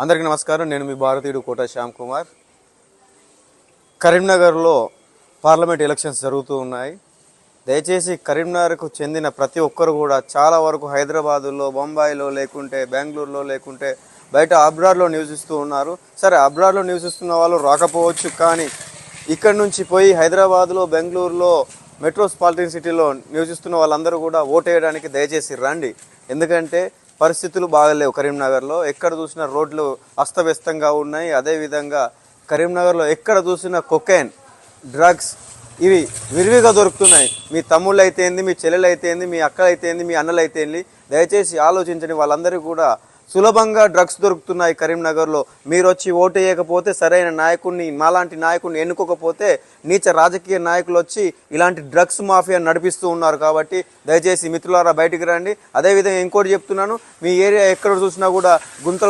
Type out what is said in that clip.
అందరికీ నమస్కారం. నేను మీ భారతీయుడు కోట శ్యామ్ కుమార్. కరీంనగర్లో పార్లమెంట్ ఎలక్షన్స్ జరుగుతూ ఉన్నాయి. దయచేసి కరీంనగర్కు చెందిన ప్రతి ఒక్కరు కూడా చాలా వరకు హైదరాబాదులో, బొంబాయిలో, లేకుంటే బెంగళూరులో, లేకుంటే బయట అబ్రాడ్లో నివసిస్తూ ఉన్నారు. సరే, అబ్రాడ్లో నివసిస్తున్న వాళ్ళు రాకపోవచ్చు, కానీ ఇక్కడ నుంచి పోయి హైదరాబాదులో, బెంగళూరులో, మెట్రోపాలిటన్ సిటీలో నివసిస్తున్న వాళ్ళందరూ కూడా ఓటేయడానికి దయచేసి రండి. ఎందుకంటే పరిస్థితులు బాగలేవు. కరీంనగర్లో ఎక్కడ చూసినా రోడ్లు అస్తవ్యస్తంగా ఉన్నాయి. అదేవిధంగా కరీంనగర్లో ఎక్కడ చూసినా కొకైన్, డ్రగ్స్ ఇవి విరివిగా దొరుకుతున్నాయి. మీ తమ్ముళ్ళు అయితే ఏంది, మీ చెల్లెలు అయితే ఏంది, మీ అక్కలు అయితే ఏంది, మీ అన్నలు అయితే ఏంది, దయచేసి ఆలోచించండి. వాళ్ళందరికీ కూడా సులభంగా డ్రగ్స్ దొరుకుతున్నాయి కరీంనగర్లో. మీరు వచ్చి ఓటు వేయకపోతే, సరైన నాయకుడిని, మాలాంటి నాయకుడిని ఎన్నుకోకపోతే నీచ రాజకీయ నాయకులు వచ్చి ఇలాంటి డ్రగ్స్ మాఫియా నడిపిస్తూ ఉన్నారు. కాబట్టి దయచేసి మిత్రులారా బయటికి రండి. అదేవిధంగా ఇంకోటి చెప్తున్నాను, మీ ఏరియా ఎక్కడ చూసినా కూడా గుంతల